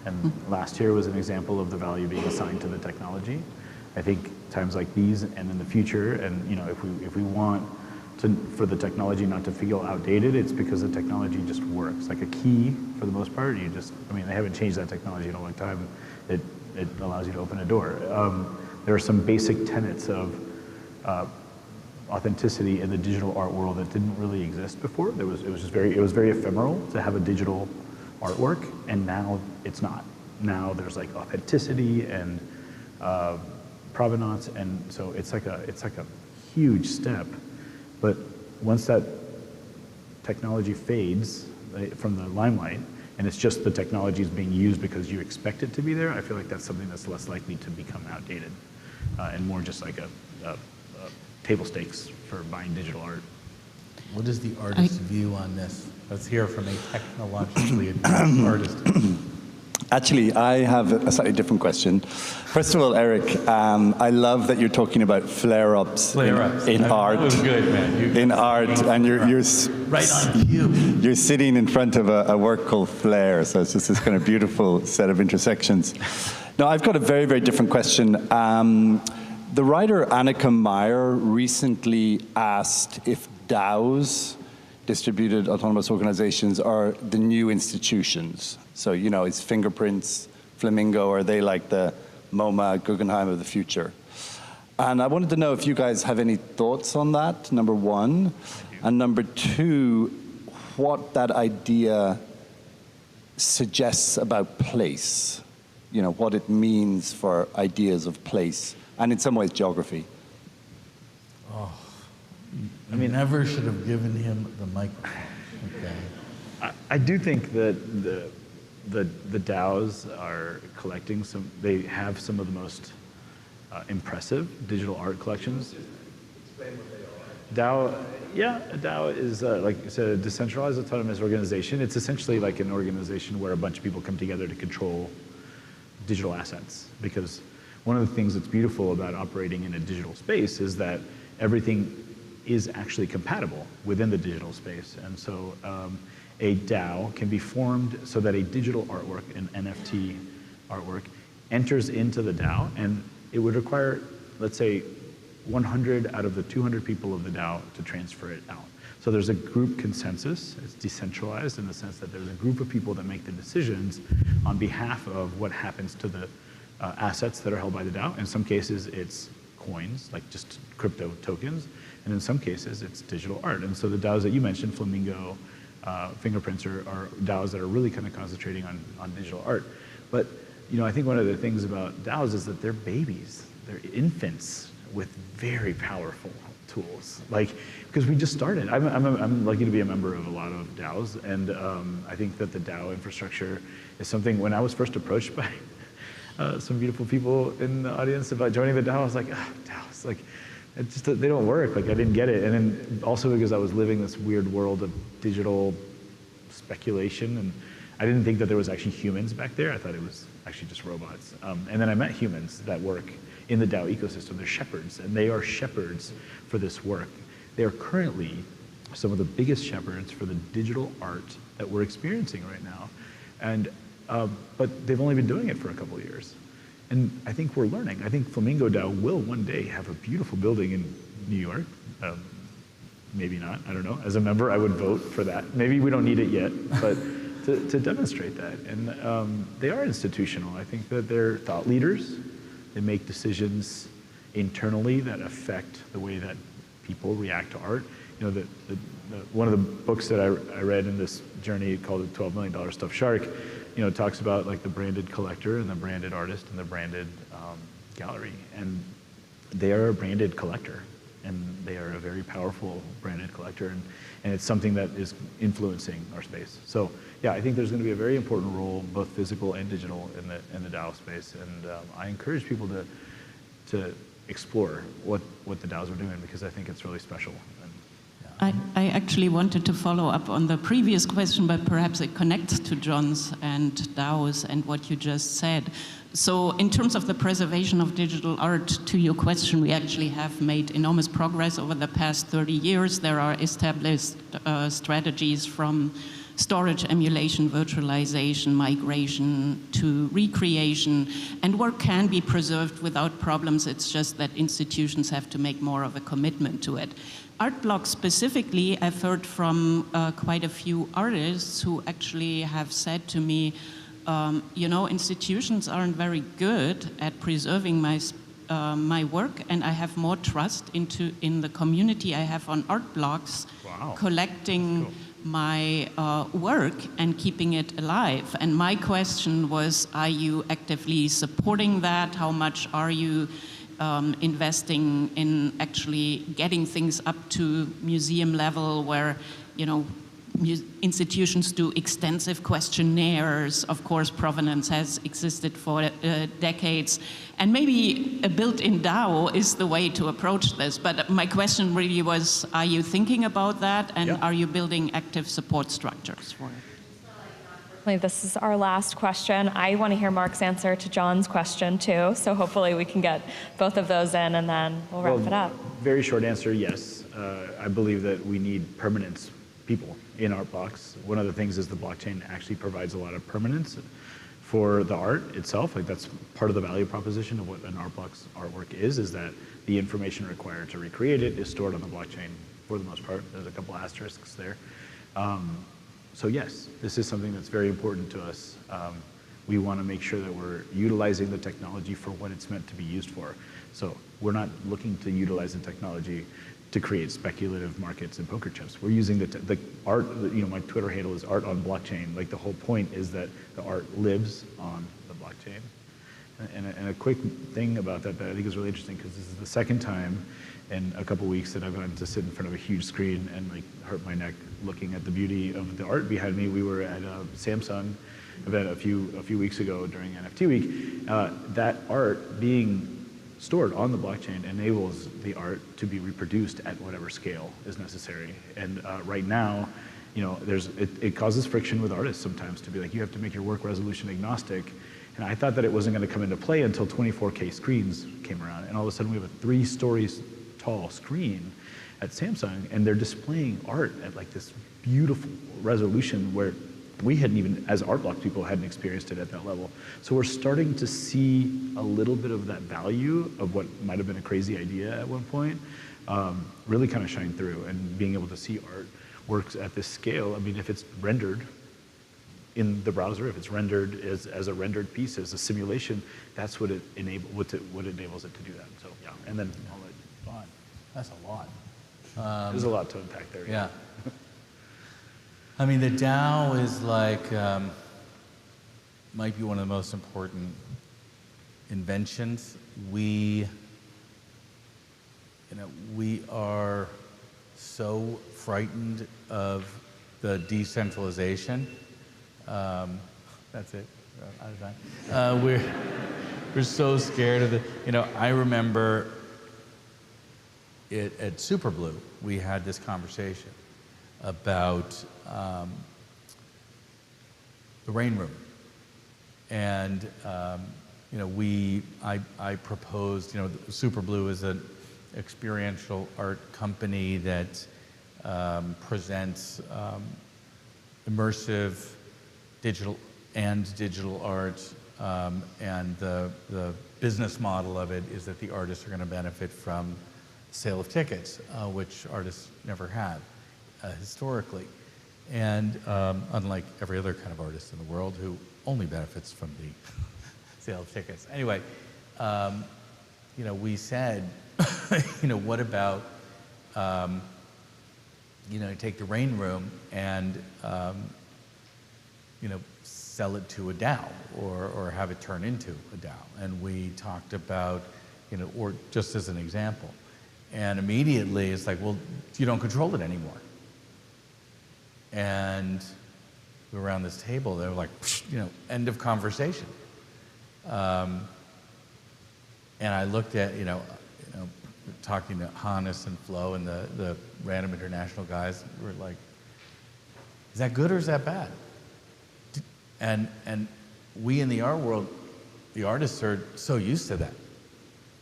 And last year was an example of the value being assigned to the technology. I think times like these and in the future, and you know, if we want for the technology not to feel outdated, it's because the technology just works. Like a key, for the most part, they haven't changed that technology in a long time. It allows you to open a door. There are some basic tenets of authenticity in the digital art world that didn't really exist before. It was very ephemeral to have a digital artwork, and now it's not. Now there's like authenticity and provenance, and so it's like a huge step. But once that technology fades from the limelight, and it's just the technology is being used because you expect it to be there, I feel like that's something that's less likely to become outdated and more just like a table stakes for buying digital art. What is the artist's view on this? Let's hear from a technologically advanced artist. Actually, I have a slightly different question. First of all, Eric, I love that you're talking about flare-ups in art. That was good, man. In art, and you're right on cue. You're sitting in front of a work called Flare, so it's just this kind of beautiful set of intersections. Now, I've got a very, very different question. The writer Annika Meyer recently asked if DAOs, distributed autonomous organizations, are the new institutions. So, you know, is Fingerprints, Flamingo, are they like the MoMA, Guggenheim of the future? And I wanted to know if you guys have any thoughts on that, number one. And number two, what that idea suggests about place. You know, what it means for ideas of place, and in some ways geography. Oh, I mean, never should have given him the microphone. Okay. I do think that the DAOs are collecting they have some of the most impressive digital art collections. Explain what they are. A DAO is like you said, a decentralized autonomous organization. It's essentially like an organization where a bunch of people come together to control digital assets. Because one of the things that's beautiful about operating in a digital space is that everything is actually compatible within the digital space. And so a DAO can be formed so that a digital artwork, an NFT artwork, enters into the DAO, and it would require, let's say, 100 out of the 200 people of the DAO to transfer it out. So there's a group consensus. It's decentralized in the sense that there's a group of people that make the decisions on behalf of what happens to the assets that are held by the DAO. In some cases, it's coins, like just crypto tokens, and in some cases, it's digital art. And so the DAOs that you mentioned, Flamingo, Fingerprints, are DAOs that are really kind of concentrating on digital art. But I think one of the things about DAOs is that they're babies, they're infants with very powerful tools. Because we just started. I'm lucky to be a member of a lot of DAOs, and I think that the DAO infrastructure is something. When I was first approached by some beautiful people in the audience about joining the DAO, I was like, DAOs, they don't work. I didn't get it. And then also because I was living this weird world of digital speculation, and I didn't think that there was actually humans back there. I thought it was actually just robots. And then I met humans that work in the DAO ecosystem. They're shepherds, and they are shepherds for this work. They are currently some of the biggest shepherds for the digital art that we're experiencing right now. And but they've only been doing it for a couple of years. And I think we're learning. I think Flamingo DAO will one day have a beautiful building in New York. Maybe not, I don't know. As a member, I would vote for that. Maybe we don't need it yet, but to demonstrate that. And they are institutional. I think that they're thought leaders. They make decisions internally that affect the way that people react to art. One of the books that I read in this journey called The $12 Million Stuffed Shark, talks about the branded collector and the branded artist and the branded gallery. And they are a branded collector, and they are a very powerful branded collector, and it's something that is influencing our space. So yeah, I think there's going to be a very important role, both physical and digital, in the DAO space, and I encourage people to explore what the DAOs are doing, because I think it's really special. I actually wanted to follow up on the previous question, but perhaps it connects to John's and DAOs and what you just said. So in terms of the preservation of digital art, to your question, we actually have made enormous progress over the past 30 years. There are established strategies from storage, emulation, virtualization, migration to recreation, and work can be preserved without problems. It's just that institutions have to make more of a commitment to it. Art blocks specifically, I've heard from quite a few artists who actually have said to me, institutions aren't very good at preserving my work, and I have more trust in the community I have on art blocks. Wow. Collecting my work and keeping it alive. And my question was, are you actively supporting that? How much are you investing in actually getting things up to museum level where, institutions do extensive questionnaires. Of course, provenance has existed for decades. And maybe a built-in DAO is the way to approach this. But my question really was, are you thinking about that? And are you building active support structures for it? This is our last question. I want to hear Marc's answer to John's question too. So hopefully we can get both of those in, and then we'll wrap it up. Very short answer, yes. I believe that we need permanence people in art blocks. One of the things is the blockchain actually provides a lot of permanence for the art itself. That's part of the value proposition of what an art block's artwork is that the information required to recreate it is stored on the blockchain for the most part. There's a couple asterisks there. So yes, this is something that's very important to us. We want to make sure that we're utilizing the technology for what it's meant to be used for. So we're not looking to utilize the technology to create speculative markets and poker chips. We're using the art, my Twitter handle is art on blockchain. The whole point is that the art lives on the blockchain. And a quick thing about that I think is really interesting, because this is the second time in a couple weeks that I've gotten to sit in front of a huge screen and hurt my neck looking at the beauty of the art behind me. We were at a Samsung event a few weeks ago during NFT week. That art being stored on the blockchain enables the art to be reproduced at whatever scale is necessary. And right now, it causes friction with artists sometimes to be you have to make your work resolution agnostic. And I thought that it wasn't going to come into play until 24K screens came around. And all of a sudden we have a 3-story tall screen at Samsung, and they're displaying art at like this beautiful resolution where we hadn't even, as art block people, hadn't experienced it at that level. So we're starting to see a little bit of that value of what might have been a crazy idea at one point really kind of shine through, and being able to see art works at this scale. I mean, if it's rendered in the browser, if it's rendered as a rendered piece, as a simulation, that's what it enables it to do that. So yeah, and then I'll let Fine. That's a lot. there's a lot to unpack there. Yeah. I mean, the DAO is like, might be one of the most important inventions. We are so frightened of the decentralization. That's it. Out of time. We're so scared of it. I remember it at Superblue. We had this conversation about the rain room, and I proposed. Superblue is an experiential art company that presents immersive digital art, and the business model of it is that the artists are going to benefit from sale of tickets, which artists never had historically, and unlike every other kind of artist in the world who only benefits from the sale of tickets. Anyway, we said, what about take the rain room and sell it to a DAO, or have it turn into a DAO. And we talked about, or just as an example. And immediately it's like, well, you don't control it anymore. And we were around this table, they were like, end of conversation. And I looked at, talking to Hannes and Flo and the Random International guys, we were like, is that good or is that bad? And we in the art world, the artists are so used to that.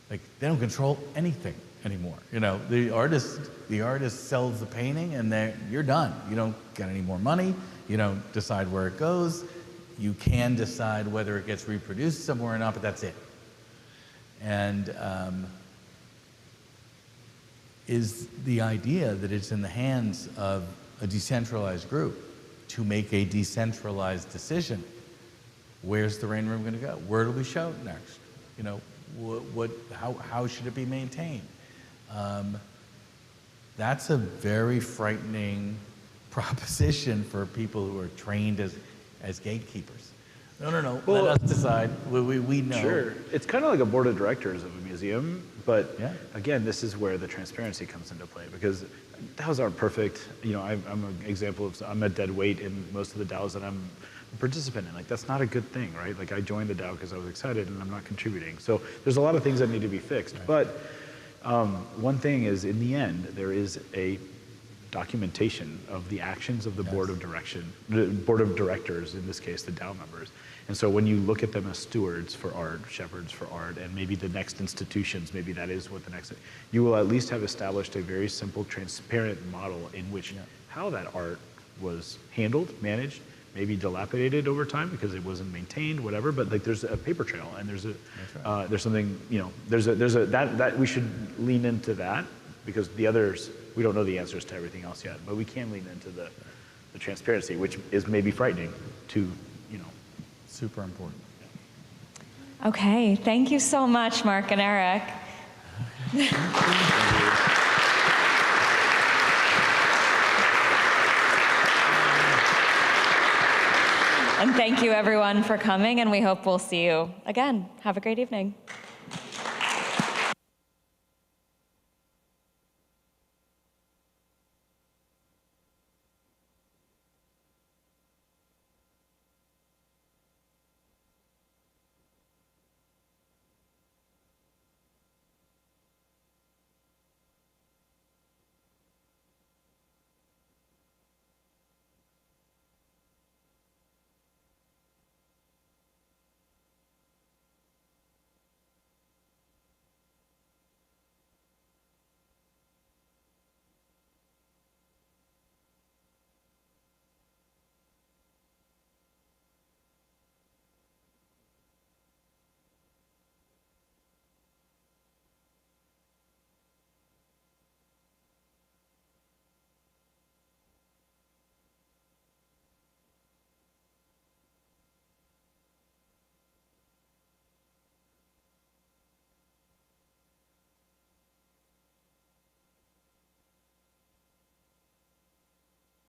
Like, they don't control anything anymore. The artist sells the painting and you're done. You don't get any more money. You don't decide where it goes. You can decide whether it gets reproduced somewhere or not, but that's it. And is the idea that it's in the hands of a decentralized group to make a decentralized decision. Where's the rain room going to go? Where do we show it next? How should it be maintained? That's a very frightening proposition for people who are trained as gatekeepers. No, Well, let us decide. We know. Sure. It's kind of like a board of directors of a museum, but Yeah. again, this is where the transparency comes into play, because DAOs aren't perfect. I'm an example of, I'm a dead weight in most of the DAOs that I'm a participant in. Like, that's not a good thing, right? Like, I joined the DAO because I was excited and I'm not contributing. So there's a lot of things that need to be fixed. Right. But one thing is, in the end, there is a documentation of the actions of the Yes. board of directors, in this case, the DAO members. And so when you look at them as stewards for art, shepherds for art, and maybe the next institutions, maybe that is what the next, you will at least have established a very simple, transparent model in which how that art was handled, managed, maybe dilapidated over time because it wasn't maintained, whatever, but like, there's a paper trail, and there's there's something, that we should lean into that, because the others, we don't know the answers to everything else yet, but we can lean into the transparency, which is maybe frightening to, Super important. Okay, thank you so much, Marc and Erick. And thank you, everyone, for coming, and we hope we'll see you again. Have a great evening.